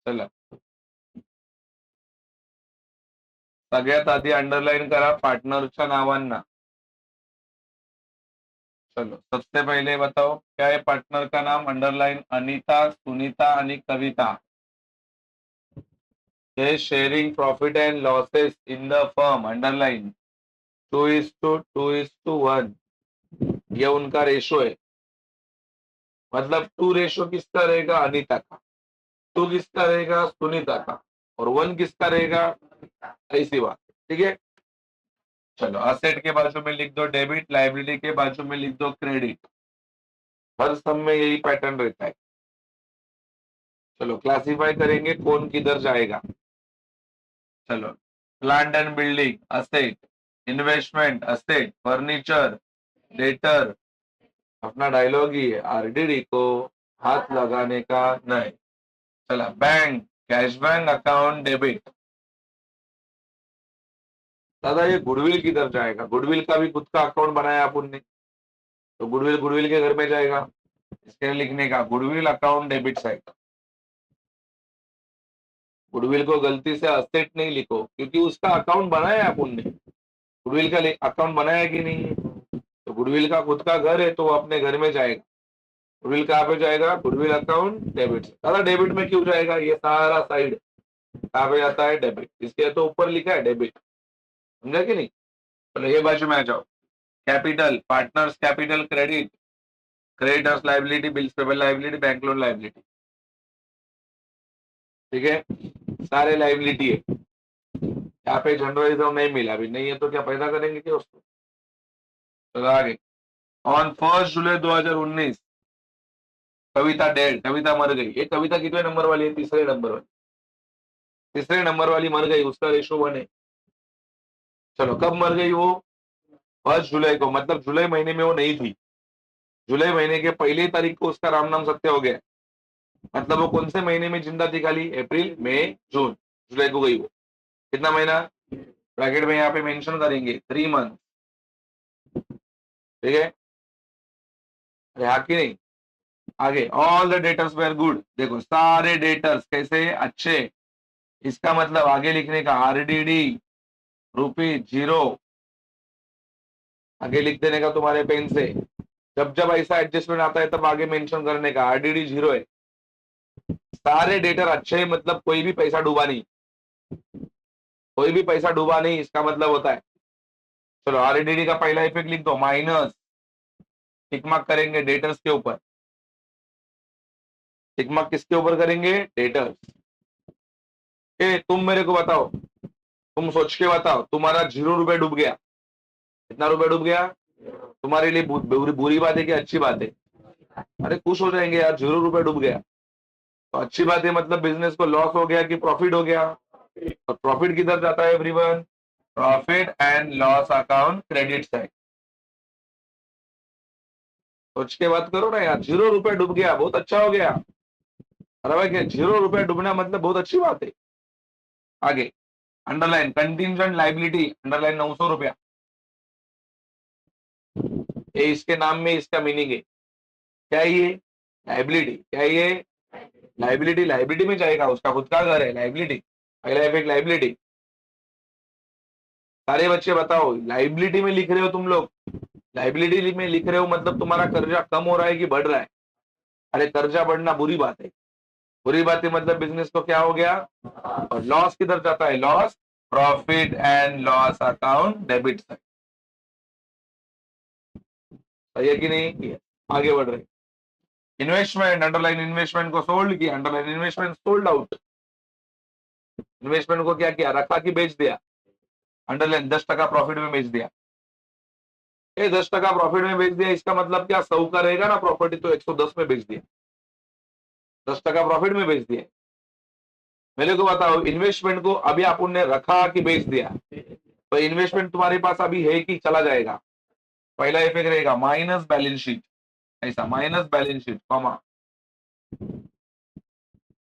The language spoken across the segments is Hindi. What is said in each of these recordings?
चला, सगळ्यात आधी अंडरलाइन करा पार्टनरच्या नावांना. चलो, सबसे पहले बताओ क्या है पार्टनर का नाम. अंडरलाइन अनीता, सुनीता आणि कविता. हे sharing profit and losses in the firm. Underline 2:2:1. ये उनका रेशो है. मतलब 2 रेशो किसका रहेगा? अनीता का. 2 किसका रहेगा? सुनीता का. और 1 किसका रहेगा? ऐसी बात. ठीक है. चलो, असेट के बाजू में लिख दो डेबिट, लाइबिलिटी के बाजू में लिख दो क्रेडिट. हर सब में यही पैटर्न रहता है. चलो, क्लासिफाई करेंगे कौन किधर जाएगा. चलो, plant and building asset, investment asset, furniture debtor. अपना डायलॉग ही है, आरडीडी को हाथ लगाने का नहीं. चला, bank cash bank account debit. दादा ये गुडविल किधर जाएगा? गुडविल का भी खुद का अकाउंट बनाया अपन ने, तो गुडविल गुडविल के घर में जाएगा. इसके लिखने का goodwill account debit side. Goodwill को गलती से असेट नहीं लिखो, क्योंकि उसका अकाउंट बनाया है अपन ने. गुडविल का अकाउंट बनाया कि नहीं है? तो गुडविल का खुद का घर है तो वो अपने घर में जाएगा. गुडविल कहाँ पे जाएगा? Goodwill account debit. दादा डेबिट में क्यों जाएगा? ये सारा साइड कहाँ पे जाता है? डेबिट. इसके तो ऊपर लिखा है डेबिट. समझा कि नहीं? चलो, ये बाजू में आ जाओ. Capital, partners capital credit, creditors liability, bills payable liability, bank loan liability. ठीक है, सारे लाइबिलिटी है. यहाँ पे जनरल रिजर्व नहीं मिला, अभी नहीं है तो क्या पैदा करेंगे क्या उसको? तो आगे, ऑन 1 जुलाई 2019 कविता डेड. कविता मर गई. ये कविता कितने नंबर वाली है? तीसरे नंबर वाली. तीसरे नंबर वाली मर गई, उसका रेशो 1 है. चलो, कब मर गई वो? 1 जुलाई को. मतलब जुलाई महीने में वो नहीं थी. जुलाई महीने के पहली तारीख को उसका राम नाम सत्य हो गया. मतलब वो कौन से महीने में जिंदा थी? खाली अप्रैल, मई, जून. जुलाई को गई वो. कितना महीना? ब्रैकेट में यहाँ पे मेंशन करेंगे 3 मंथ. ठीक है, अरे हाँ कि नहीं? आगे, all the debtors were good. देखो, सारे डेटर्स कैसे? अच्छे. इसका मतलब आगे लिखने का आरडीडी ₹0. आगे लिख देने का तुम्हारे पेन से. जब जब ऐसा एडजस्टमेंट आता है तब आगे मेंशन करने का आरडीडी 0 है. सारे डेटर अच्छे हैं, मतलब कोई भी पैसा डूबा नहीं. कोई भी पैसा डूबा नहीं इसका मतलब होता है. चलो, आरडीडी का पहला इफेक्ट लिख दो, माइनस. टिक मार्क करेंगे डेटर्स के ऊपर. टिक मार्क किसके ऊपर करेंगे? डेटर्स. तुम मेरे को बताओ, तुम सोच के बताओ, तुम्हारा ₹0 डूब गया. कितना रुपए डूब गया? तुम्हारे लिए बुरी बात है कि अच्छी बात है? अरे खुश हो जाएंगे यार, ₹0 डूब गया तो अच्छी बात है. मतलब बिजनेस को लॉस हो गया कि प्रॉफिट हो गया? तो प्रॉफिट किधर जाता है everyone? Profit and loss account credit side. सोच के बात करो ना यार. ₹0 डूब गया, बहुत अच्छा हो गया. अरे भाई, ₹0 डूबना मतलब बहुत अच्छी बात है. आगे, अंडरलाइन कंटिंजेंट लाइबिलिटी. अंडरलाइन ₹900. ये इसके नाम में इसका मीनिंग है. क्या है ये? लाइबिलिटी. क्या है ये? लाइबिलिटी. लाइबिलिटी में जाएगा, उसका खुद का घर है. लाइबिलिटी, पहला इफेक्ट लाइबिलिटी. सारे बच्चे बताओ, लाइबिलिटी में लिख रहे हो तुम लोग? लाइबिलिटी में लिख रहे हो मतलब तुम्हारा कर्जा कम हो रहा है कि बढ़ रहा है? अरे कर्जा बढ़ना बुरी बात है. बुरी बात है मतलब बिजनेस को क्या हो गया? और लॉस किधर जाता है? Loss profit and loss account debit side. सही है कि नहीं? आगे बढ़ रहे. इन्वेस्टमेंट, अंडरलाइन इन्वेस्टमेंट को सोल्ड किया. Underline investment sold out. Investment को क्या किया? रखा कि बेच दिया? अंडरलाइन 10% प्रॉफिट में बेच दिया. 10% प्रॉफिट में बेच दिया, इसका मतलब क्या? 100 का रहेगा ना प्रॉपर्टी, तो 110 में बेच दिया. 10% प्रॉफिट में बेच दिया. मेरे को बताओ, इन्वेस्टमेंट को अभी अपन ने रखा कि बेच दिया? तो इन्वेस्टमेंट तुम्हारे पास अभी है कि चला जाएगा? पहला इफेक्ट रहेगा माइनस बैलेंस शीट. ऐसा minus balance sheet comma.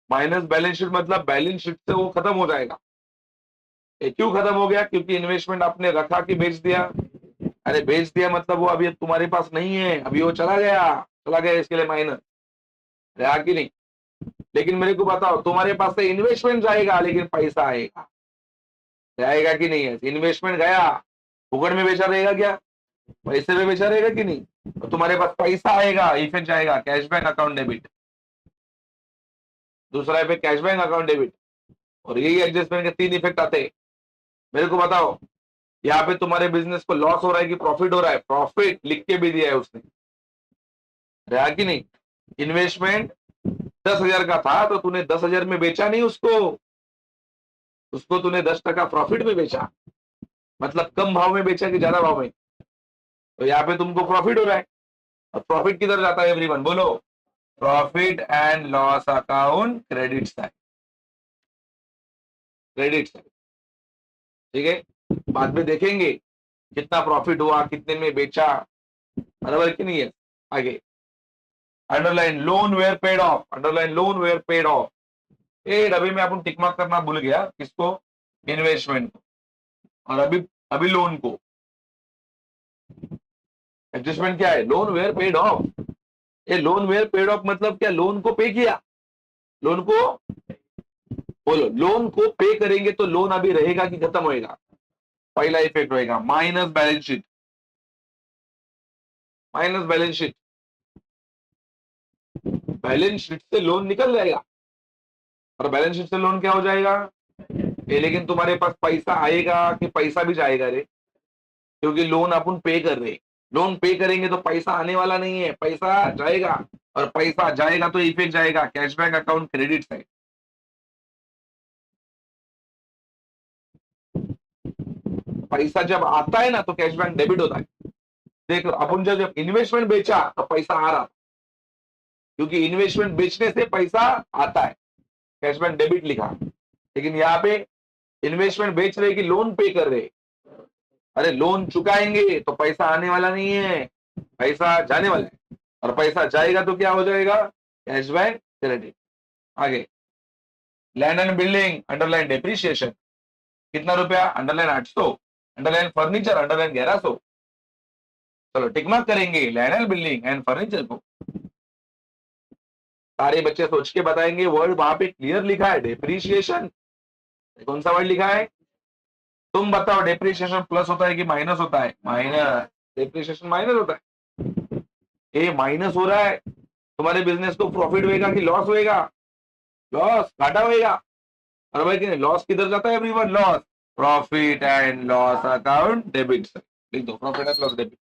Minus balance sheet मतलब बैलेंस शीट से वो खत्म हो जाएगा. क्यों खत्म हो गया? क्योंकि इन्वेस्टमेंट आपने रखा कि बेच दिया? अरे बेच दिया मतलब वो अभी तुम्हारे पास नहीं है, अभी वो चला गया. चला गया, इसके लिए माइनस. कि नहीं? लेकिन मेरे को बताओ, तुम्हारे पास से इन्वेस्टमेंट जाएगा लेकिन पैसा आएगा, जाएगा कि नहीं है? इन्वेस्टमेंट गया, फुकड़ में बेचा रहेगा क्या? पैसे में बेचा रहेगा कि नहीं? तो तुम्हारे पास पैसा आएगा, इफेक्ट जाएगा कैशबैक अकाउंट डेबिट। दूसरा इफेक्ट कैशबैक अकाउंट डेबिट, और यही एडजस्टमेंट के 3 इफेक्ट आते हैं। मेरे को बताओ, यहाँ पे तुम्हारे बिजनेस को लॉस हो रहा है कि प्रॉफिट हो रहा है? प्रॉफिट लिख के भी दिया है उसने, रहा कि नहीं? इन्वेस्टमेंट 10,000 का था तो तूने 10,000 में बेचा नहीं उसको, उसको तूने 10% प्रॉफिट में बेचा, मतलब कम भाव में बेचा कि ज्यादा भाव में? तो यहाँ पे तुमको प्रॉफिट हो रहा है। और प्रॉफिट किधर जाता है एवरीवन, बोलो? Profit and loss account credit side, credit side. ठीक है, बाद में देखेंगे कितना प्रॉफिट हुआ, कितने में बेचा, बराबर कि नहीं है? आगे underline loan were paid off, underline loan were paid off. ए डब्बे में अपन टिक मार्क करना भूल गया, किसको? इन्वेस्टमेंट को। और अभी अभी लोन को। एडजस्टमेंट क्या है? Loan were paid off. ये लोन वेयर पेड ऑफ मतलब क्या? लोन को पे किया, लोन को, बोलो, लोन को पे करेंगे तो लोन अभी रहेगा कि खत्म होएगा? पहला इफेक्ट होएगा minus balance sheet, minus balance sheet, balance sheet से लोन निकल जाएगा। और बैलेंस शीट से लोन क्या हो जाएगा? ये लेकिन तुम्हारे पास पैसा आएगा कि पैसा भी जाएगा रे? क्योंकि लोन अपन पे कर रहे, लोन पे करेंगे तो पैसा आने वाला नहीं है, पैसा जाएगा। और पैसा जाएगा तो इफेक्ट जाएगा कैशबैक अकाउंट क्रेडिट साइड। पैसा जब आता है ना तो कैशबैक डेबिट होता है। देखो अपन जब इन्वेस्टमेंट बेचा तो पैसा आ रहा, क्योंकि इन्वेस्टमेंट बेचने से पैसा आता है, कैशबैक डेबिट लिखा। लेकिन यहाँ पे इन्वेस्टमेंट बेच रहे कि लोन पे कर रहे? अरे लोन चुकाएंगे तो पैसा आने वाला नहीं है, पैसा जाने वाला है। और पैसा जाएगा तो क्या हो जाएगा? Cashback credit. आगे land and building, underline depreciation, कितना रुपया? Underline 800, underline furniture, underline 1100। चलो टिक मार्क करेंगे land and building and furniture को। सारे बच्चे सोच के बताएंगे, वर्ड वहां पे क्लियर लिखा है डेप्रिसिएशन, कौन सा वर्ड लिखा है? तुम बताओ, डेप्रिसिएशन प्लस होता है कि माइनस होता है? माइनस, डेप्रिसिएशन माइनस होता है। ये माइनस हो रहा है, तुम्हारे बिजनेस को प्रॉफिट होएगा कि लॉस होएगा? लॉस, घाटा होएगा। और भाई लॉस किधर जाता है everyone? Loss, profit and loss account debit से लिख दो, प्रॉफिट एंड लॉस डेबिट।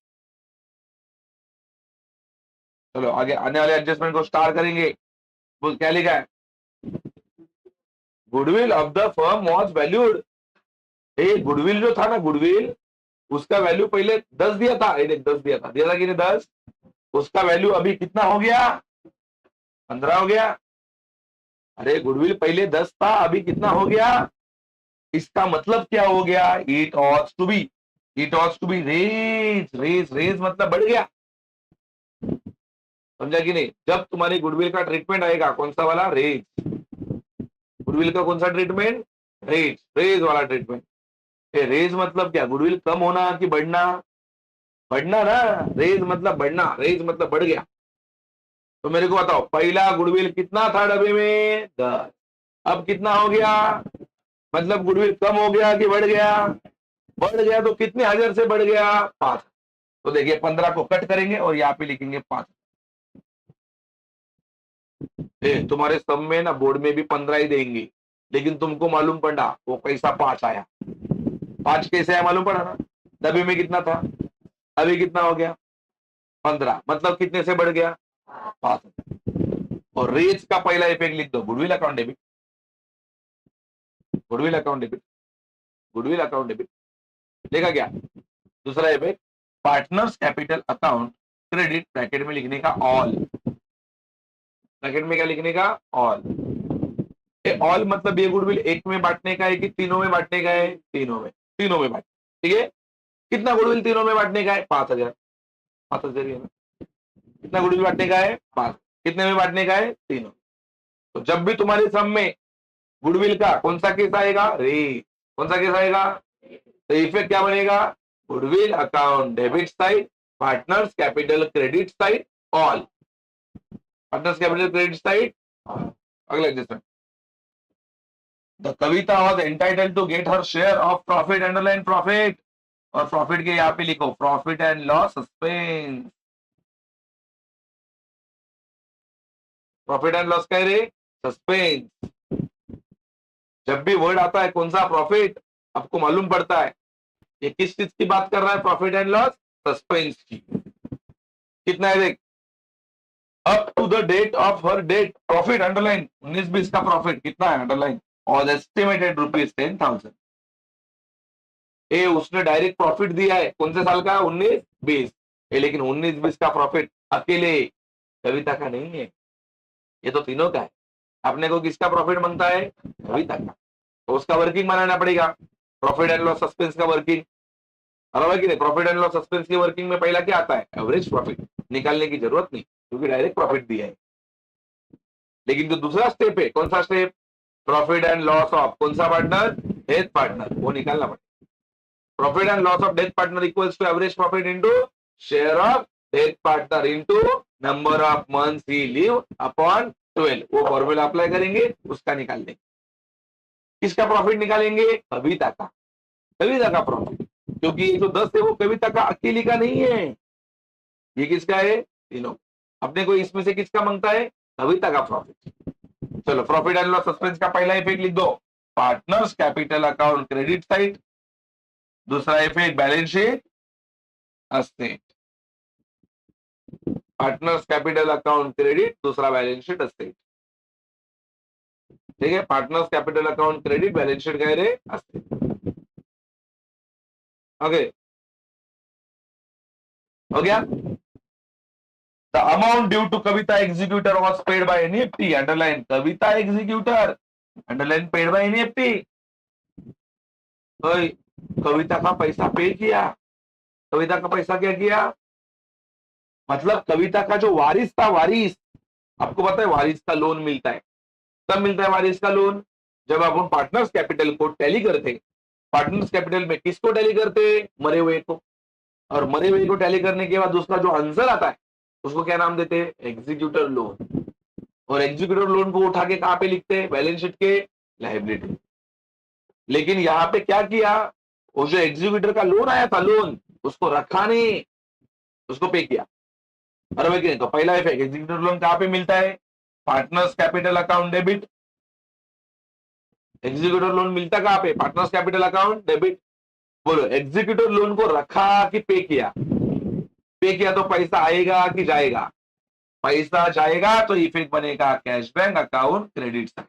चलो आगे आने वाले एडजस्टमेंट को स्टार करेंगे। बोल क्या लिखा है? Goodwill of the firm was valued. ये गुडविल जो था ना, गुडविल, उसका वैल्यू पहले 10 दिया था, ये देख 10 दिया था कि नहीं? 10, उसका वैल्यू अभी कितना हो गया? 15 हो गया। अरे गुडविल पहले 10 था, अभी कितना हो गया? इसका मतलब क्या हो गया? It ought to be, it ought to be raised, raised, raised मतलब बढ़ गया। समझा कि नहीं? जब तुम्हारी गुडविल का ट्रीटमेंट आएगा, कौन सा वाला? रेज। गुडविल का कौन सा ट्रीटमेंट? रेज, रेज वाला ट्रीटमेंट। रेज मतलब क्या? गुडविल कम होना कि बढ़ना? बढ़ना ना, रेज मतलब बढ़ना, रेज मतलब बढ़ गया। तो मेरे को बताओ, पहला गुडविल कितना था डब्बे में? 10, अब कितना हो गया? मतलब गुडविल कम हो गया कि बढ़ गया? बढ़ गया। तो कितने हजार से बढ़ गया? 5। तो देखिए 15 को कट करेंगे और यहाँ पे लिखेंगे 5। तुम्हारे सब में ना बोर्ड में भी 15 ही देंगे, लेकिन तुमको मालूम पड़ा वो पैसा 5 आया। 5 कैसे आया मालूम पड़ा ना? डब्बे में कितना था, अभी कितना हो गया? 15, मतलब कितने से बढ़ गया? 5। और रेज का पहला इफेक्ट लिख दो, goodwill account debit, goodwill account debit, goodwill account debit. देखा क्या? दूसरा effect partners capital account credit, bracket में लिखने का ऑल, ब्रैकेट में क्या लिखने का? ऑल। ऑल मतलब ये गुडविल एक में बांटने का है कि तीनों में बांटने का है? तीनों में, तीनों में बांट। ठीक है, कितना गुडविल तीनों में बांटने का है? 5,000, 5,000 है ना? कितना गुडविल बांटने का है? 5। कितने में बांटने का है? तीनों। तो जब भी तुम्हारे सम में गुडविल का कौन सा केस आएगा? रे, कौन सा केस आएगा? तो इफेक्ट क्या बनेगा? Goodwill account debit side, partners capital credit side, all, partners capital credit side. अगला adjustment, the Kavita was entitled to get her share of profit, underline profit, और प्रॉफिट के यहाँ पे लिखो profit and loss suspense. Profit and loss कह रहे सस्पेंस। जब भी वर्ड आता है कौन सा प्रॉफिट, आपको मालूम पड़ता है ये किस चीज की बात कर रहा है, प्रॉफिट एंड लॉस सस्पेंस की। कितना है देख, up to the date of हर डेट प्रॉफिट, अंडरलाइन 19-20 का प्रॉफिट कितना है, अंडरलाइन, और एस्टिमेटेड ₹10,000। ए उसने डायरेक्ट प्रॉफिट दिया है कौन से साल का, 19-20, लेकिन 19-20 का प्रॉफिट अकेले कविता का नहीं है, ये तो तीनों का है। अपने को किसका प्रॉफिट मांगता है, कविता का, तो उसका वर्किंग बनाना पड़ेगा, प्रॉफिट एंड लॉस सस्पेंस का वर्किंग। बराबर कि नहीं, प्रॉफिट एंड लॉस सस्पेंस की वर्किंग में पहला क्या आता है, एवरेज प्रॉफिट, निकालने की जरूरत नहीं क्योंकि डायरेक्ट प्रॉफिट दिया है। लेकिन जो दूसरा स्टेप है, कौन सा step, profit and loss of कौन सा पार्टनर, डेथ पार्टनर, वो निकालना पड़ेगा। Profit and loss of death partner equals to average profit into share of death partner into number of months he live upon 12, वो फॉर्मूला अप्लाई करेंगे, उसका निकाल देंगे। किसका प्रॉफिट निकालेंगे, कविता का, कविता का प्रॉफिट, क्योंकि ये जो 10 है वो कविता का अकेली का नहीं है, ये किसका है, तीनों। अपने को इसमें से किसका मांगता है, कविता का प्रॉफिट। चलो प्रॉफिट एंड लॉस सस्पेंस का पहला इफेक्ट लिख दो, partners capital account credit side, दूसरा effect balance sheet asset, partners capital account credit, दूसरा बैलेंस शीट असेट। ठीक है, partners capital account credit, balance sheet कह रहे असेट। ओके, हो गया। The amount due to Kavita executor was paid by NEFT, underline Kavita executor, underline paid by NEFT। ओए, कविता का पैसा पे किया, कविता का पैसा क्या किया, मतलब कविता का जो वारिस था, वारिस, आपको पता है वारिस का लोन मिलता है, कब मिलता है वारिस का लोन, जब अपन पार्टनर्स कैपिटल को टैली करते। पार्टनर्स कैपिटल में किसको टैली करते, मरे हुए को, और मरे हुए को टैली करने के बाद उसका जो आंसर आता है उसको क्या नाम देते हैं, एग्जीक्यूटर लोन, और एग्जीक्यूटर लोन को उठा के कहां पे लिखते हैं, बैलेंस शीट के लायबिलिटी। लेकिन यहां पे क्या किया, वो जो एग्जीक्यूटर का लोन आया था, लोन उसको रखा नहीं, उसको पे किया। बराबर कि नहीं, तो पहला इफेक्ट, एग्जीक्यूटर लोन कहां पे मिलता है, partners capital account debit, executor loan मिलता कहां पे, पार्टनर्स कैपिटल अकाउंट डेबिट। बोलो एग्जीक्यूटर लोन को रखा कि पे किया, पे किया तो पैसा आएगा कि जाएगा, पैसा जाएगा तो इफेक्ट बनेगा cash bank account credit side.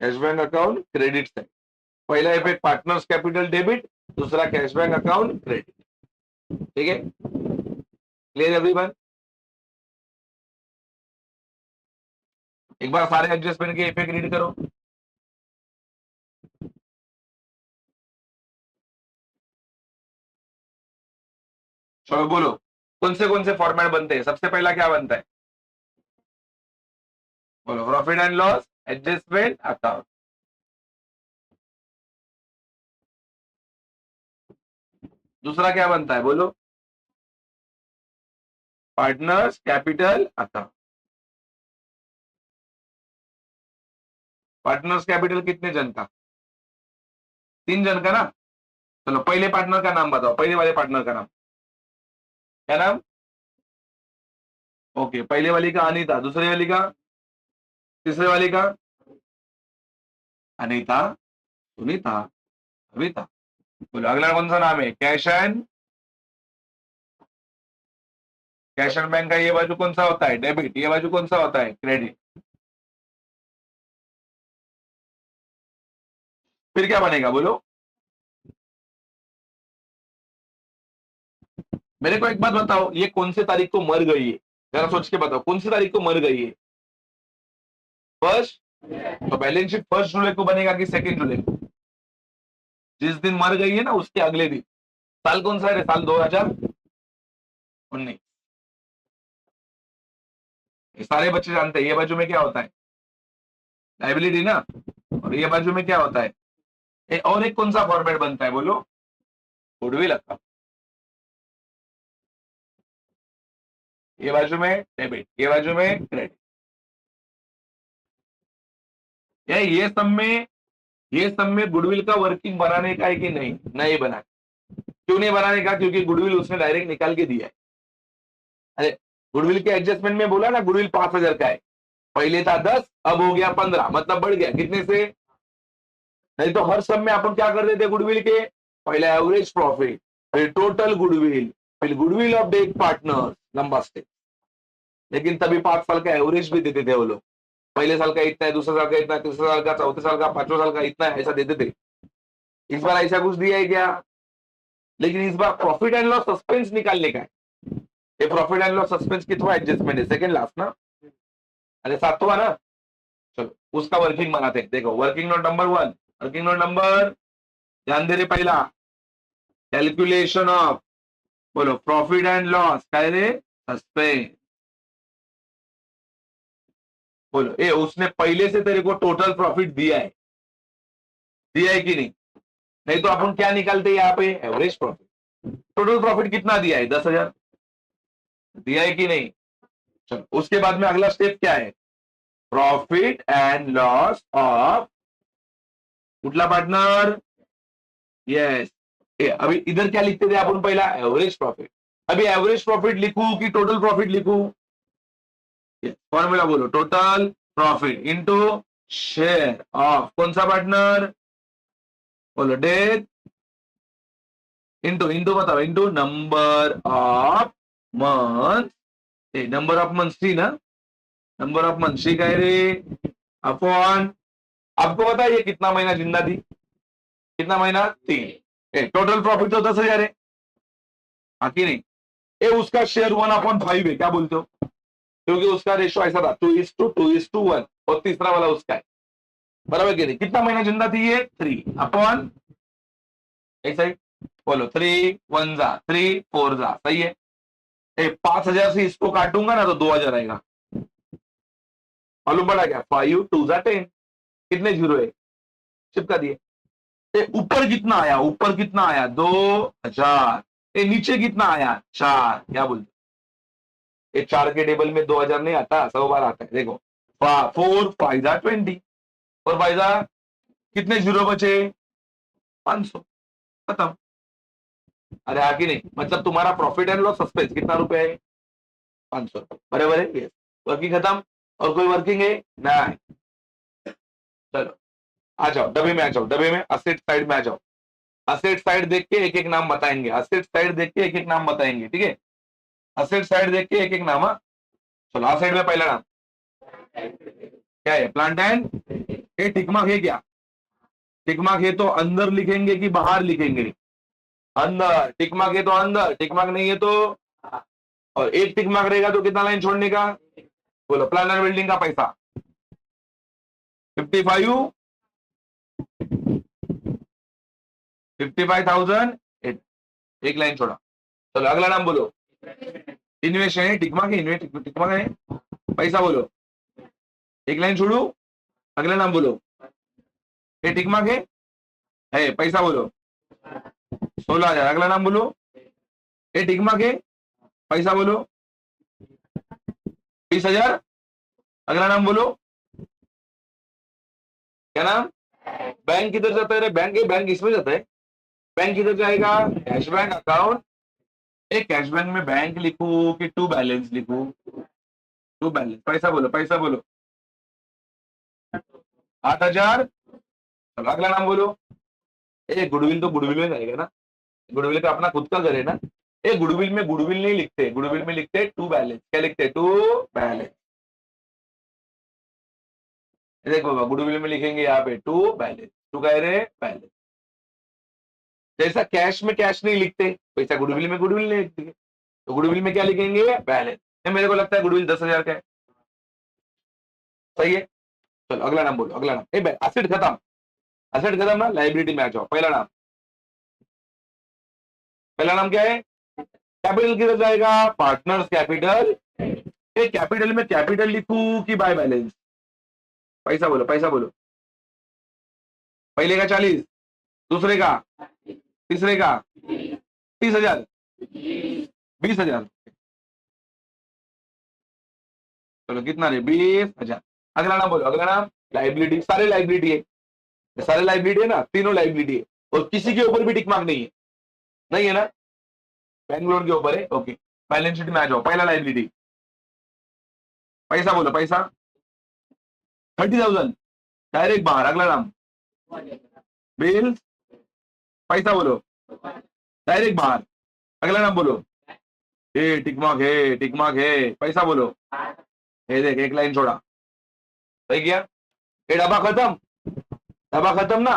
Cash bank account credit side, पहला इफेक्ट पार्टनर्स कैपिटल डेबिट, दूसरा कैश बैंक अकाउंट क्रेडिट। ठीक है, क्लियर एवरीवन। एक बार सारे एडजस्टमेंट के इफेक्ट रीड करो। चलो बोलो कौन से फॉर्मेट बनते हैं, सबसे पहला क्या बनता है, बोलो profit and loss adjustment account, दूसरा क्या बनता है बोलो, partners capital account. Partners capital कितने जन का, 3 जन का ना। चलो पहले पार्टनर का नाम बताओ, पहले वाले पार्टनर का नाम क्या नाम, ओके, पहले वाली का अनीता, दूसरे वाली का, तीसरे वाली का अनीता, सुनीता, कविता। बोलो अगला कौन सा नाम है, cash and, cash and bank का ये बाजू कौन सा होता है, डेबिट, ये बाजू कौन सा होता है, क्रेडिट। फिर क्या बनेगा बोलो, मेरे को एक बात बताओ, ये कौन से तारीख को मर गई है, जरा सोच के बताओ कौन सी तारीख को मर गई है, फर्स्ट, तो बैलेंस शीट 1 जुलाई को बनेगा कि 2 जुलाई को, जिस दिन मर गई है ना उसके अगले दिन। साल कौन सा है, साल 2019। ये सारे बच्चे जानते हैं, ये बाजू में क्या होता है, लाइबिलिटी ना, और ये बाजू में क्या होता है, और एक कौन सा फॉर्मेट बनता है बोलो, गुडविल अकाउंट। ये बाजू में डेबिट, ये बाजू में क्रेडिट। ये सब में गुडविल का वर्किंग बनाने का है कि नहीं? नहीं बना। क्यों नहीं बनाने का? क्योंकि गुडविल उसने डायरेक्ट निकाल के दिया है। अरे गुडविल के एडजस्टमेंट में बोला ना, गुडविल 5,000 का है, पहले था 10, अब हो गया 15, मतलब बढ़ गया कितने से? नहीं तो हर सब में अपन क्या कर देते गुडविल के? पहले एवरेज प्रॉफिट, फिर टोटल गुडविल, फिर गुडविल ऑफ डेट पार्टनर, लंबा स्टेप। लेकिन तभी 5 साल का एवरेज भी देते थे वो लोग। पहले साल का इतना है, दूसरे साल का इतना है, तीसरे साल का, चौथे साल का, पांचवें साल का इतना है, ऐसा देते थे। इस बार ऐसा कुछ दिया है क्या? लेकिन इस बार प्रॉफिट एंड लॉस सस्पेंस निकालने का है। ये प्रॉफिट एंड लॉस सस्पेंस कितना एडजस्टमेंट है? सेकंड लास्ट ना? अरे 7वां ना? चलो उसका वर्किंग बनाते हैं। देखो working note number 1, working note number, ध्यान दे रे, पहला कैलकुलेशन ऑफ, बोलो प्रॉफिट एंड लॉस काय रे? सस्पेंस। बोलो ए, उसने पहले से तेरे को टोटल प्रॉफिट दिया है कि नहीं? नहीं तो अपन क्या निकालते हैं यहाँ पे? Average profit. टोटल प्रॉफिट कितना दिया है? 10,000 दिया है कि नहीं? चलो उसके बाद में अगला स्टेप क्या है? प्रॉफिट एंड लॉस ऑफ कुठला पार्टनर? यस। अभी इधर क्या लिखते थे अपन? पहला एवरेज प्रॉफिट। अभी एवरेज प्रॉफिट लिखू कि टोटल प्रॉफिट लिखू? फॉर्मूला बोलो, total profit into share of कौन सा पार्टनर? बोलो डेट इंटू, इंटू बताओ, into number of month, number of month सी ना, नंबर ऑफ मंथ सी काय रे? अपॉन, आपको पता है ये कितना महीना जिंदा थी? कितना महीना? 3। टोटल प्रॉफिट तो 10,000 है, हाँ कि नहीं? ये उसका शेयर 1/5 है, क्या बोलते हो? क्योंकि उसका रेशो ऐसा था 2:1, और तीसरा वाला उसका है, बराबर कि नहीं? कितना महीना जिंदा थी ये? 3 अपॉन, ऐसा ही बोलो, 3 1 जा 3 4 जा, सही है? 5,000 से इसको काटूंगा ना तो 2,000 आएगा। मालूम पड़ा क्या? 5 2 जा 10, कितने जीरो है? चिपका दिए। ऊपर कितना आया? ऊपर कितना आया? 2,000। नीचे कितना आया? 4। क्या बोलते? ये 4 के टेबल में 2,000 नहीं आता, 100 बार आता है। देखो 4 5 जा 20, और 5 जा कितने जीरो बचे? 500, खत्म। अरे आगे नहीं, मतलब तुम्हारा प्रॉफिट एंड लॉस सस्पेंस कितना रुपए है? 500 रुपए, बराबर है? यस। वर्किंग खत्म। और कोई वर्किंग है? नहीं। चलो आ जाओ डब्बे में, आ जाओ डब्बे में, असेट साइड में आ जाओ। असेट साइड देख के एक एक नाम बताएंगे, असेट साइड देख के एक एक नाम बताएंगे, ठीक है? असेट साइड देख के एक एक नाम। हाँ चलो, आ साइड में पहला नाम क्या है? प्लांट एंड, ये टिक मार्क है क्या? टिक मार्क है तो अंदर लिखेंगे कि बाहर लिखेंगे? अंदर। टिक मार्क है तो अंदर, टिक मार्क नहीं है तो, और एक टिक मार्क रहेगा तो कितना लाइन छोड़ने का? बोलो प्लांट एंड बिल्डिंग का पैसा 55 55,000, एक लाइन छोड़ा। चलो अगला नाम बोलो। इन्वेस्ट है, टिक मार्क है, इन्वेस्ट टिक मार्क है, पैसा बोलो, एक लाइन छोड़ू। अगला नाम बोलो, ये टिक मार्क है, पैसा बोलो 16,000। अगला नाम बोलो, ये टिक मार्क है, पैसा बोलो 20,000। अगला नाम बोलो, क्या नाम? बैंक किधर जाता है रे? बैंक इसमें जाता है। बैंक किधर जाएगा? Cash bank account. एक कैश बैंक में बैंक लिखू कि टू बैलेंस लिखू? To balance. पैसा बोलो, पैसा बोलो 8,000। अगला नाम बोलो, गुडविल तो गुडविल में जाएगा ना, गुडविल का अपना खुद का घर है ना। गुडविल में गुडविल नहीं लिखते, गुडविल में लिखते टू बैलेंस। क्या लिखते? To balance. देखो बाबा, गुडविल में लिखेंगे यहाँ पे टू बैलेंस, टू कह रहे बैलेंस। जैसा कैश में कैश नहीं लिखते, वैसा गुडविल में गुडविल नहीं लिखते, तो गुडविल में क्या लिखेंगे? बैलेंस। मेरे को लगता है गुडविल 10,000 का है, सही है? चलो अगला नाम बोलो, अगला नाम। असेट खत्म, असेट खत्म ना, लाइबिलिटी में आ जाओ। पहला नाम, पहला नाम क्या है? कैपिटल किधर जाएगा? Partners capital. कैपिटल में कैपिटल लिखू कि बाय बैलेंस? पैसा बोलो, पैसा बोलो। पहले का 40, दूसरे का, तीसरे का 30,000, 20,000। चलो कितना रे 20,000। अगला नाम बोलो, अगला नाम लाइबिलिटी, सारे लाइबिलिटी है, सारे लाइबिलिटी है ना, तीनों लाइबिलिटी है और किसी के ऊपर भी टिक मार्क नहीं है, नहीं है ना, बैंक लोन के ऊपर है। ओके, बैलेंस शीट में आ जाओ, पहला लाइबिलिटी पैसा, बोलो पैसा 30,000 डायरेक्ट बाहर। अगला नाम बिल, पैसा बोलो डायरेक्ट बाहर। अगला नाम बोलो ए टिक मार्क है, टिक मार्क है, पैसा बोलो, ये देख एक लाइन छोड़ा, सही किया, ये डब्बा खत्म, डब्बा खत्म ना।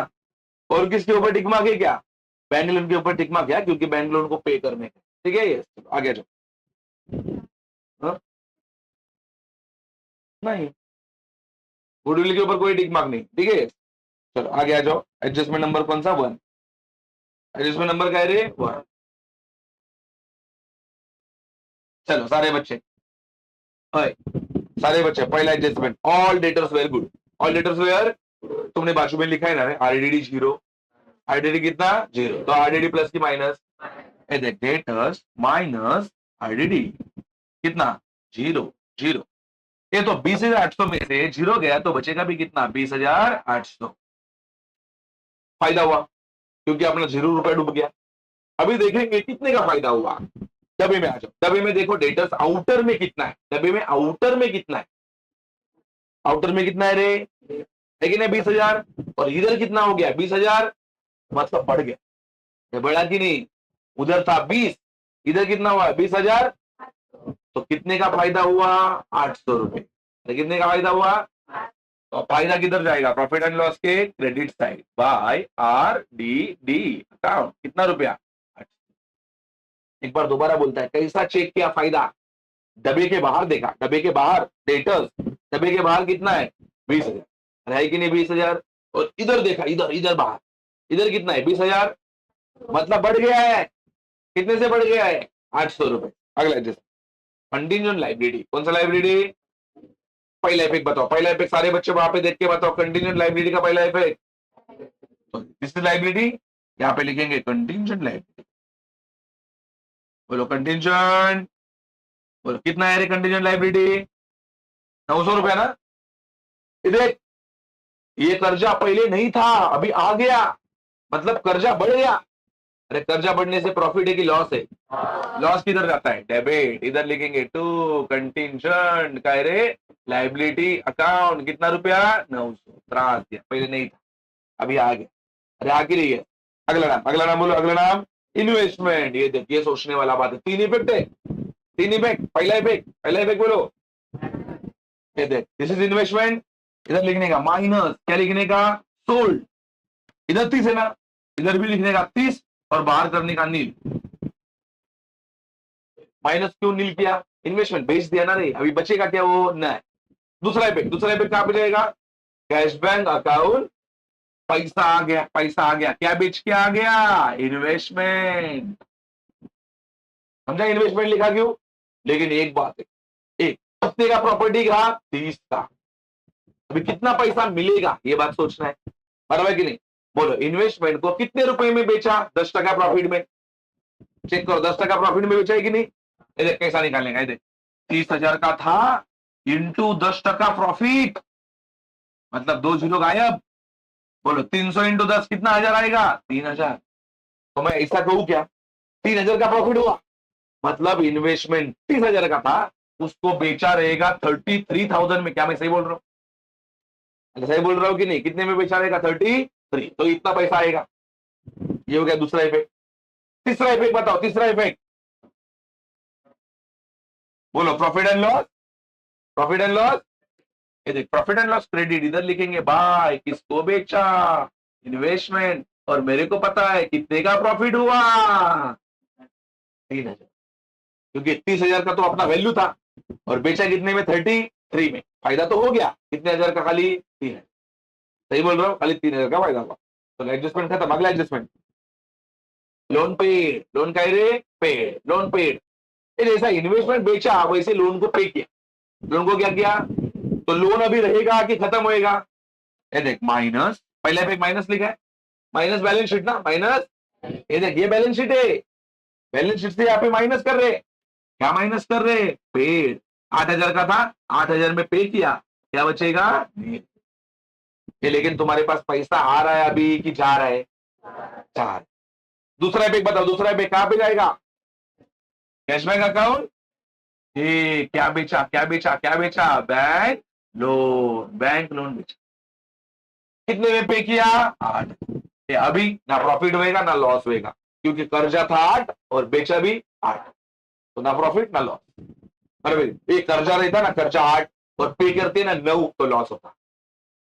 और किसके ऊपर टिक मार्क है, क्या बैंक लोन के ऊपर टिक मार्क है, क्योंकि बैंक लोन को पे करने का, ठीक है। ये आगे जाओ, हाँ? नहीं, गुडविल के ऊपर कोई टिक मार्क नहीं, ठीक है। चलो आगे आ जाओ, एडजस्टमेंट नंबर कौन सा, 1, एडजस्टमेंट नंबर क्या है रे, 1। चलो सारे बच्चे, ओए, सारे बच्चे पहला adjustment, all debtors were good, all debtors were, तुमने बाजू में लिखा है ना आरडीडी 0, आरडीडी कितना 0, तो आरडीडी प्लस की माइनस, डेटर्स माइनस आरडीडी कितना 0 0। ये तो 20,800 में से 0 गया तो बचेगा भी कितना 20,800, फायदा हुआ क्योंकि अपना 0 रुपया डूब गया। अभी देखेंगे कितने का फायदा हुआ, डब्बे में आ जाओ, डब्बे में देखो डेटर्स आउटर में कितना है, डब्बे में आउटर में कितना है, आउटर में कितना है रे, लेकिन है 20,000, और इधर कितना हो गया 20,000, मतलब बढ़ गया, ये बढ़ा कि नहीं, उधर था 20, इधर कितना हुआ 20,000, तो कितने का फायदा हुआ 800 रुपए, कितने का फायदा हुआ, तो फायदा किधर जाएगा, प्रॉफिट एंड लॉस के credit side by R D D account, कितना रुपया, एक बार दोबारा बोलता है, कैसा चेक किया फायदा, डब्बे के बाहर देखा, डब्बे के बाहर डेटर्स, डब्बे के बाहर कितना है 20,000, है कि नहीं 20,000, और इधर देखा, इधर इधर बाहर, इधर कितना है 20,000, मतलब बढ़ गया है, कितने से बढ़ गया है 800 रुपए। अगला जैसे कंटिंजेंट लाइबिलिटी, कौन सा लाइबिलिटी, पहला इफेक्ट बताओ, पहला इफेक्ट सारे बच्चे वहां पे देख के बताओ, कंटिंजेंट लाइबिलिटी का पहला इफेक्ट, दिस इज लाइबिलिटी, यहाँ पे लिखेंगे कंटिंजेंट लाइबिलिटी, बोलो कंटिंजेंट, बोलो कितना है रे कंटिंजेंट लाइबिलिटी 900 रुपया ना, इधर ये कर्जा पहले नहीं था अभी आ गया, मतलब कर्जा बढ़ गया, अरे कर्जा बढ़ने से प्रॉफिट है कि लॉस है, लॉस किधर जाता है डेबिट, इधर लिखेंगे टू कंटिंजेंट का रे लाइबिलिटी अकाउंट, कितना रुपया 900, त्रास दिया, पहले नहीं था अभी आ गया, अरे आगे रही है। अगला नाम, अगला नाम बोलो, अगला नाम इन्वेस्टमेंट, ये देखिए सोचने वाला बात है, 3 इफेक्ट है, 3 इफेक्ट, पहला इफेक्ट, पहला इफेक्ट बोलो, ये देख दिस इज इन्वेस्टमेंट, इधर लिखने का माइनस, क्या लिखने का सोल्ड, इधर 30 है ना, इधर भी लिखने का 30 और बाहर करने का नील, माइनस क्यों नील किया, इन्वेस्टमेंट बेच दिया ना रे, अभी बचेगा क्या वो नहीं। दूसरा इफेक्ट, दूसरा इफेक्ट कहां पे जाएगा, कैश बैंक अकाउंट, पैसा आ गया, पैसा आ गया, क्या बेच के आ गया इन्वेस्टमेंट, समझा इन्वेस्टमेंट लिखा क्यों, लेकिन एक बात है, एक कितने का प्रॉपर्टी का 30 का, अभी कितना पैसा मिलेगा ये बात सोचना है, बराबर कि नहीं, बोलो इन्वेस्टमेंट को कितने रुपए में बेचा 10% प्रॉफिट में, चेक करो 10% प्रॉफिट में बेचा है कि नहीं, ये कैसा निकालने का, 30,000 का था इंटू 10% प्रॉफिट, मतलब 2 जीरो गायब, बोलो 300 इंटू 10 कितना हजार आएगा 3,000, तो मैं ऐसा कहूं क्या 3,000 का प्रॉफिट हुआ, मतलब इन्वेस्टमेंट 30,000 का था, उसको बेचा रहेगा 33,000 में, क्या मैं सही बोल रहा हूं, सही बोल रहा हूं कि नहीं, कितने में बेचा रहेगा 33, तो इतना पैसा आएगा, ये हो गया दूसरा इफेक्ट। तीसरा इफेक्ट बताओ, तीसरा इफेक्ट बोलो, profit and loss, profit and loss, ये देख प्रॉफिट एंड लॉस क्रेडिट, इधर लिखेंगे बाय किसको बेचा इन्वेस्टमेंट, और मेरे को पता है कितने का प्रॉफिट हुआ 3,000, क्योंकि 30,000 का तो अपना वैल्यू था और बेचा कितने में 33 में, फायदा तो हो गया कितने हजार का, खाली 3,000, सही बोल रहा हूँ, खाली 3,000 का फायदा हुआ, तो एडजस्टमेंट खत्म। अगला एडजस्टमेंट लोन पेड, लोन का रे पेड, लोन पेड, जैसा इन्वेस्टमेंट बेचा वैसे लोन को पे किया, लोन को क्या किया, तो लोन अभी रहेगा कि खत्म होएगा, ये देख माइनस, पहले पे माइनस लिखा है, माइनस बैलेंस शीट ना, माइनस, ये देख ये बैलेंस शीट है, बैलेंस शीट से यहाँ पे माइनस कर रहे, क्या माइनस कर रहे पेड, 8,000 का था, 8,000 में पे किया, क्या बचेगा? लेकिन तुम्हारे पास पैसा आ रहा है अभी कि जा रहा है? जा रहा है। दूसरा इफेक्ट बताओ, दूसरा इफेक्ट कहां पे जाएगा? Cashback account. ये क्या बेचा, क्या बेचा, क्या बेचा? बैंक लोन बेचा। कितने में पे किया? 8। अभी ना प्रॉफिट होएगा ना लॉस होएगा, क्योंकि कर्जा था 8 और बेचा भी 8, तो ना प्रॉफिट ना लॉस। अरे भाई, एक कर्जा रहता ना, कर्जा 8 और पे करते ना 9 तो लॉस होता,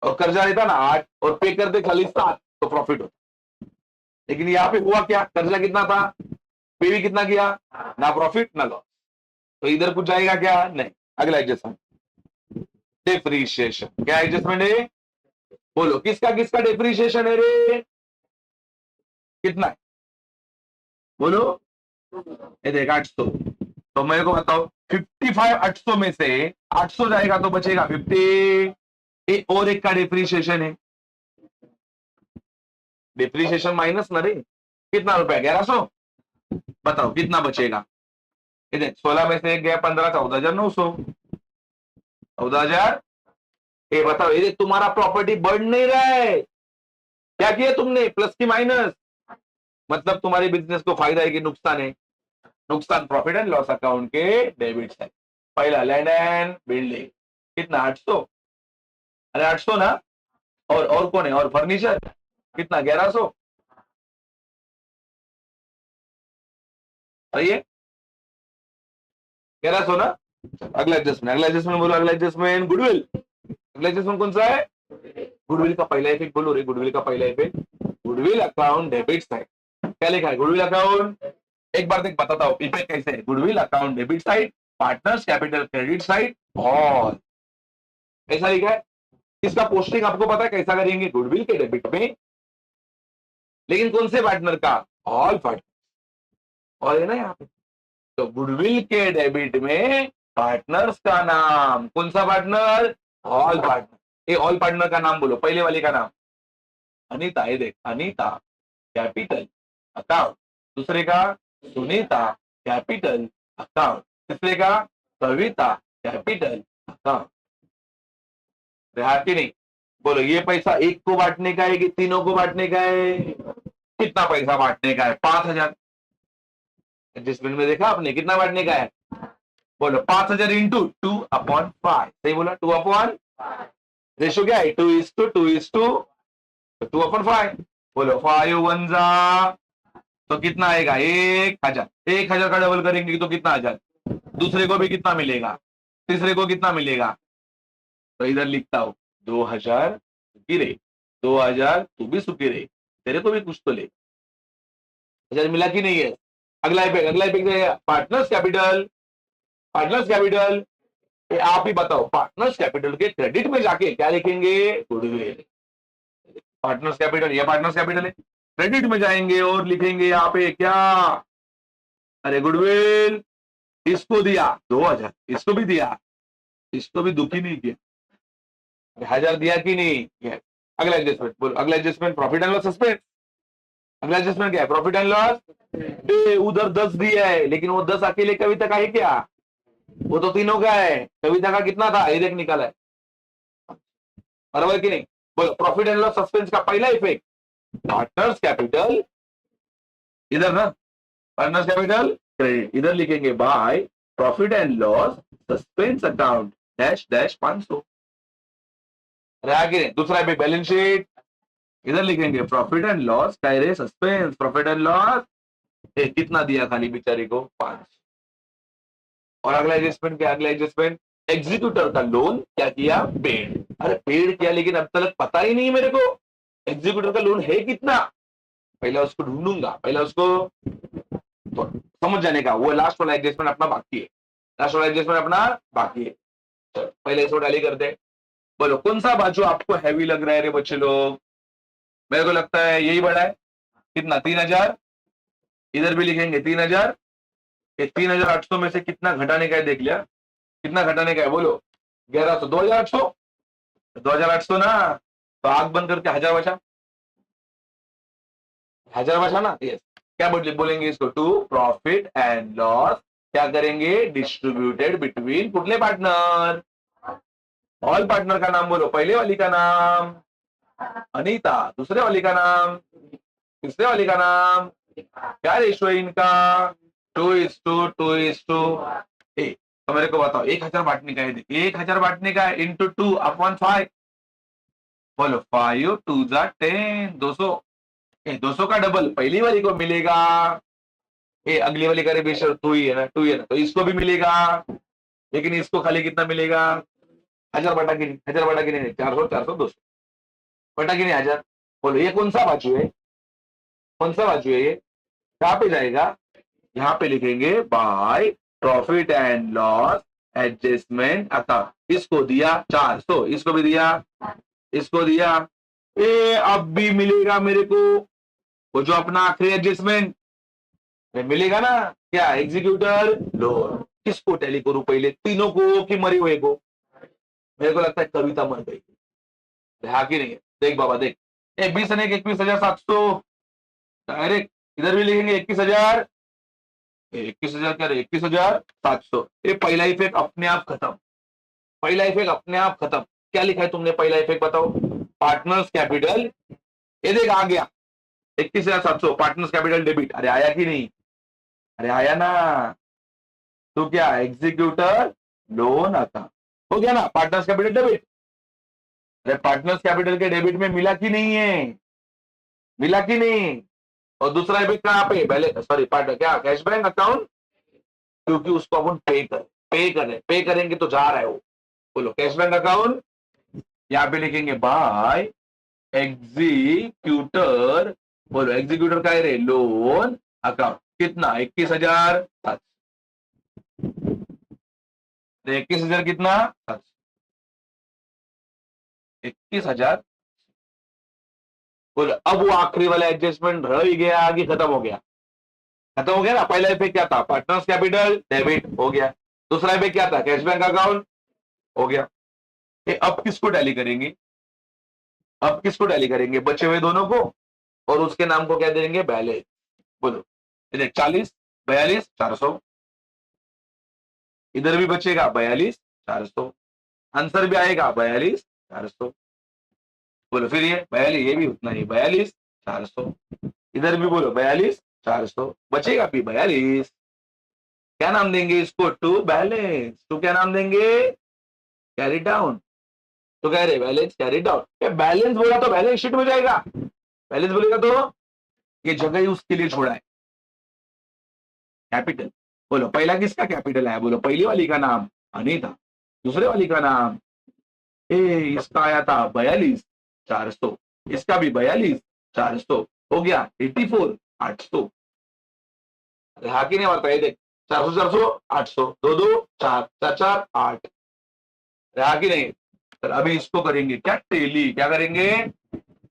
और कर्जा रहता ना 8 और पे करते खाली 7 तो प्रॉफिट होता। लेकिन यहाँ पे हुआ क्या? कर्जा कितना था, पे भी कितना किया, ना प्रॉफिट ना लॉस, तो इधर कुछ जाएगा क्या? नहीं। अगला एडजस्टमेंट, डिप्रीशिएशन। क्या एडजस्टमेंट है? बोलो, किसका किसका डिप्रीशिएशन है रे? कितना है? बोलो। ये देख 800, तो मेरे को बताओ 55 800 में से 800 जाएगा तो बचेगा 50, और एक का डिप्रीशिएशन है, डिप्रीशिएशन माइनस ना रे, कितना रुपया? 1100। बताओ कितना बचेगा? ये देख 16 में से एक गया 15, 14,900, 14,000। ये बताओ, ये तुम्हारा प्रॉपर्टी बढ़ नहीं रहा है, क्या किया तुमने? प्लस की माइनस, मतलब तुम्हारे बिजनेस को फायदा है कि नुकसान है? नुकसान। प्रॉफिट एंड लॉस अकाउंट के डेबिट साइड। पहला लैंड एंड बिल्डिंग, कितना? 800। अरे 800 ना, और कौन है? और फर्नीचर कितना? 1100। सही है, 1100 ना। अगला एडजस्टमेंट, अगला एडजस्टमेंट बोलो, अगला एडजस्टमेंट गुडविल। अगला एडजस्टमेंट कौन सा है? गुडविल का पहला इफेक्ट बोलो रे, गुडविल का पहला effect, goodwill account debit side. क्या लिखा है? गुडविल अकाउंट, एक बार देख बताता हूँ इफेक्ट कैसे है। Goodwill account debit side, partners capital credit side, और ऐसा लिखा है। इसका पोस्टिंग आपको पता है कैसा करेंगे? गुडविल के डेबिट में, लेकिन कौन से पार्टनर का? All partner. और है ना यहाँ पे, तो गुडविल के डेबिट में पार्टनर्स का नाम, कौन सा पार्टनर? All partner. ये ऑल पार्टनर का नाम बोलो, पहले वाले का नाम अनीता। ये देख, अनीता कैपिटल अकाउंट। दूसरे का सुनीता कैपिटल अकाउंट। तीसरे का कविता कैपिटल अकाउंट। रहा कि नहीं? बोलो, ये पैसा एक को बांटने का है कि तीनों को बांटने का है? कितना पैसा बांटने का है? 5,000। एडजस्टमेंट में देखा आपने कितना बांटने का है? बोलो, 5,000 इंटू 2/5। सही बोला, 2/5। रेशो क्या है? 2:2:2, 2/5। बोलो 5 1 जा, तो कितना आएगा? 1,000। 1,000 का डबल करेंगे तो कितना? 1,000। दूसरे को भी कितना मिलेगा? तीसरे को कितना मिलेगा? तो इधर लिखता हूं 2,000 सुखी रहे, 2,000 तू भी सुखी रहे, तेरे को भी कुछ तो ले। 1,000 मिला कि नहीं है? अगला इफेक्ट, अगला effect partners capital. Partners capital, आप ही बताओ, पार्टनर्स कैपिटल के क्रेडिट में जाके क्या लिखेंगे? गुडविल। पार्टनर्स कैपिटल, ये पार्टनर्स कैपिटल है, क्रेडिट में जाएंगे और लिखेंगे यहाँ पे क्या? अरे गुडविल। इसको दिया 2,000, इसको भी दिया, इसको भी दुखी नहीं किया, 1,000 दिया कि नहीं? अगला एडजस्टमेंट बोलो, अगला adjustment profit and loss suspend. अगला एडजस्टमेंट क्या है? Profit and loss. उधर 10 दिया है, लेकिन वो 10 अकेले कविता का है क्या? वो तो तीनों का है। कविता का कितना था? ये देख निकाला है, बराबर कि नहीं? बोलो, प्रॉफिट एंड लॉस सस्पेंस का पहला इफेक्ट पार्टनर्स कैपिटल, इधर ना, पार्टनर्स कैपिटल क्रेडिट, इधर लिखेंगे by profit and loss suspense account dash dash 500। रहा कि नहीं? दूसरा इफेक्ट बैलेंस शीट, इधर लिखेंगे प्रॉफिट एंड लॉस टाइरे सस्पेंस, प्रॉफिट एंड लॉस। कितना दिया खाली बेचारी को? 5। और अगला एडजस्टमेंट क्या? अगला एडजस्टमेंट एग्जीक्यूटर का लोन क्या किया? पेड। अरे पेड किया, लेकिन अब तक पता ही नहीं मेरे को एग्जीक्यूटर का लोन है कितना। पहले उसको ढूंढूंगा, पहले उसको तो समझ जाने का। वो लास्ट वाला एडजस्टमेंट अपना बाकी है, लास्ट वाला एडजस्टमेंट अपना बाकी है। पहले इसको टैली करते हैं। बोलो, कौन सा बाजू आपको हैवी लग रहा है रे बच्चे लोग? मेरे को लगता है यही बड़ा है। कितना? 3,000। इधर भी लिखेंगे 3,000। 3,800 में से कितना घटाने का है देख लिया? कितना घटाने का है? बोलो 1,100, 2,800, 2,800 ना, तो आग बंद करके 1,000 बचा, 1,000 बचा ना। यस, क्या बोलेंगे इसको? टू प्रॉफिट एंड लॉस क्या करेंगे, डिस्ट्रीब्यूटेड बिटवीन कुठले पार्टनर, ऑल पार्टनर का नाम बोलो, पहले वाली का नाम अनीता, दूसरे वाली का नाम, तीसरे वाली का नाम, क्या रेशो है इनका, 2:2:2:, तो मेरे को बताओ 1,000 बांटने का है, 1,000 बांटने का है इंटू 2/5, बोलो 5×2 = 10, 200, 200 का डबल पहली वाली को मिलेगा, अगली वाली का बेशर 2 ही है ना, 2 ही है ना, तो इसको भी मिलेगा, लेकिन इसको खाली कितना मिलेगा, 1,000 बटा की नहीं, 1,000 बटा की नहीं, 400, 400, 200 बटा की नहीं 1,000, बोलो ये कौन सा बाजू है, कौन सा बाजू है ये, कहाँ पे जाएगा, यहाँ पे लिखेंगे by profit and loss adjustment account, इसको दिया 400, इसको भी दिया, इसको दिया, अब भी मिलेगा मेरे को वो जो अपना आखिरी एडजस्टमेंट मिलेगा ना, क्या एग्जीक्यूटर लोन, किसको टैली करूं पहले, तीनों को कि मरे हुए को, मेरे को लगता है कविता मर गई, हाँ कि नहीं है, देख बाबा देख, 21,21,700, डायरेक्ट इधर भी लिखेंगे 21,000, 21,000 क्या, 21,700, ये पहला इफेक्ट अपने आप खत्म, पहला इफेक्ट अपने आप खत्म, क्या लिखा है तुमने पहला इफेक्ट बताओ, पार्टनर्स कैपिटल, ये देख आ गया 21,700 पार्टनर्स कैपिटल डेबिट, अरे आया कि नहीं, अरे आया ना, तो क्या एग्जीक्यूटर लोन आता, हो गया ना पार्टनर्स कैपिटल डेबिट, अरे पार्टनर्स कैपिटल के डेबिट में मिला कि नहीं है, मिला कि नहीं, और दूसरा इफेक्ट कहाँ पे, पहले सॉरी पार्टनर क्या कैश बैंक अकाउंट, क्योंकि उसको अपन पे करेंगे तो जा रहा है वो, बोलो कैश बैंक अकाउंट, यहाँ पे लिखेंगे बाय एग्जीक्यूटर, बोलो एग्जीक्यूटर का है रे लोन अकाउंट, कितना 21,000, 21,000 कितना 21,000, बोलो अब वो आखिरी वाला एडजस्टमेंट रह ही गया, आगे खत्म हो गया, खत्म हो गया ना, पहला इफेक्ट क्या था, पार्टनर्स कैपिटल डेबिट हो गया, दूसरा इफेक्ट क्या था, कैश बैंक अकाउंट हो गया, अब किसको टैली करेंगे, अब किसको टैली करेंगे, बचे हुए दोनों को, और उसके नाम को क्या देंगे, बैलेंस, बोलो 40, 42, 400, इधर भी बचेगा 42, 400, आंसर भी आएगा 42, 400, बोलो फिर ये 42, ये भी उतना ही 42, 400, इधर भी बोलो 42, 400, बचेगा भी 42, क्या नाम देंगे इसको, टू बैलेंस, टू क्या नाम देंगे, कैरी डाउन, तो कह रहे बैलेंस कैरी डाउन, बैलेंस बोला तो बैलेंस शीट में जाएगा, बैलेंस बोलेगा तो ये जगह ही उसके लिए छोड़ा है, कैपिटल, बोलो पहला किसका कैपिटल है, बोलो पहली वाली का नाम अनीता, दूसरे वाली का नाम, इसका आया था 42, 400, इसका भी 42, 400, हो गया 84, 800, हाँ कि नहीं होता है देख, 400, 400, 800, 2, 2, 4, 4, 4, 8, हाँ कि नहीं, तो अभी इसको करेंगे क्या, टेली क्या करेंगे,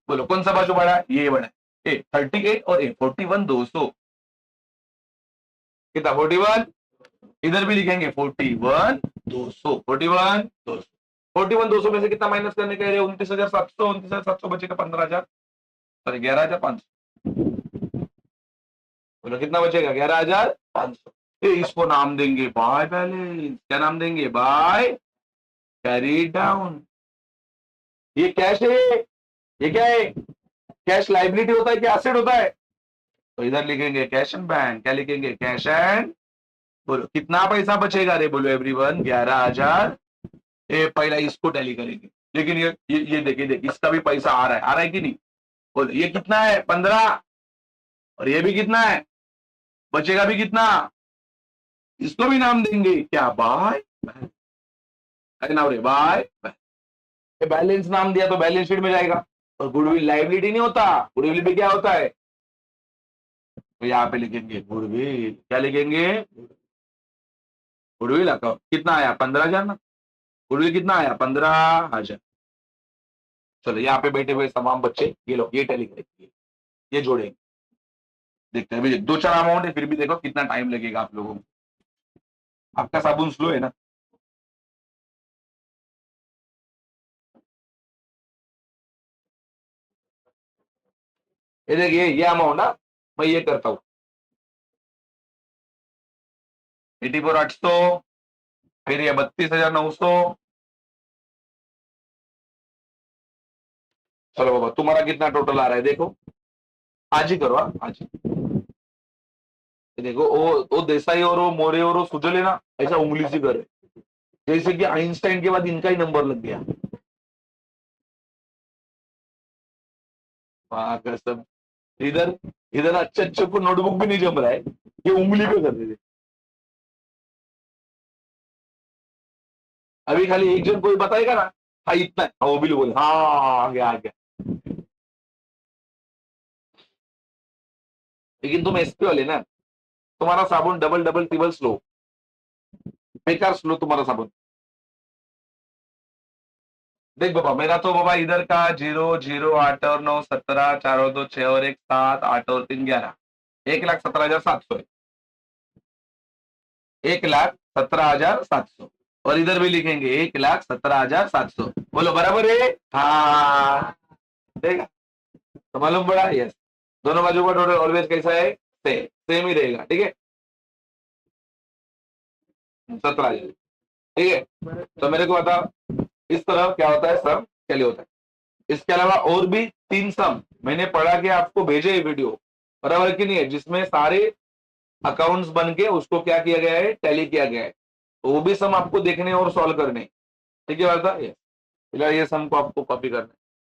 बोलो कौन सा बाजू बड़ा है, ये बड़ा है, 38 और 41, 200, कितना 41, इधर भी लिखेंगे 41, 200, 41, 200, 41, 200 में से कितना माइनस करने का है, 29,700, 29,700 बचेगा 15,000, सॉरी 11,500, बोलो कितना बचेगा 11,500, इसको नाम देंगे बाय बैलेंस, क्या नाम देंगे, बाय कैरी डाउन, ये कैश है, ये क्या है, कैश लाइबिलिटी होता है कि एसेट होता है, तो इधर लिखेंगे कैश एंड बैंक, क्या लिखेंगे कैश एंड, बोलो कितना पैसा बचेगा रे, बोलो एवरीवन 11,000, ये पहला इसको टैली करेंगे, लेकिन ये देखिए देख इसका भी पैसा आ रहा है कि नहीं, बोलो ये कितना है 15, और ये भी कितना है, बचेगा भी कितना, इसको भी नाम देंगे क्या, बाय नाम रे बाय, बैलेंस नाम दिया तो बैलेंस शीट में जाएगा, और गुडविल लाइबिलिटी नहीं होता, गुडविल भी क्या होता है, तो यहाँ पे लिखेंगे गुडविल, क्या लिखेंगे, गुडविल अकाउंट, कितना आया 15,000 ना, गुडविल कितना आया 15,000, चलो यहाँ पे बैठे हुए तमाम बच्चे ये लो ये टैली करेंगे, ये जोड़ेंगे, देखते हैं अभी 2-4 अमाउंट है, फिर भी देखो कितना टाइम लगेगा आप लोगों को, आपका साबुन स्लो है ना, ये देखिए ये अमाउंट ना, मैं ये करता हूँ, 84,800, फिर ये 32,900। चलो बाबा, तुम्हारा कितना टोटल आ रहा है देखो, आज ही करो, आज ही। देखो वो देसाई और वो मोरे और वो सुजले ना, ऐसा उंगली से करे, जैसे कि आइंस्टाइन के बाद इनका ही नंबर लग गया। वाह कसम। इधर इधर अच्छे अच्छे को नोटबुक भी नहीं जम रहा है, ये उंगली पे कर रहे थे। अभी खाली एक जन कोई बताएगा ना, हाँ इतना है, हाँ वो भी बोले हाँ आ गया आ गया। लेकिन तुम एसपी वाले ना, तुम्हारा साबुन डबल डबल ट्रिपल स्लो, बेकार स्लो तुम्हारा साबुन। देख बाबा, मेरा तो बाबा इधर का 0, 0, 8 और 9, 17, 4 और 2, 6 और 1, 7, 8 और 3, 11, 1,17,700 है। 1,17,700। और इधर भी लिखेंगे 1,17,700। बोलो बराबर है। हाँ देगा तो मालूम पड़ा। यस, दोनों बाजू का टोटल ऑलवेज कैसा है, सेम ही रहेगा। ठीक है, 17,000। ठीक है, तो मेरे को बता, इस तरह क्या होता है सम, चलिए होता है। इसके अलावा और भी 3 सम मैंने पढ़ा के आपको भेजे वीडियो, बराबर कि नहीं है, जिसमें सारे अकाउंट्स बन के उसको क्या किया गया है, टैली किया गया है। तो वो भी सम आपको देखने और सॉल्व करने। ठीक है बात है। फिलहाल ये सम को आपको कॉपी करना है।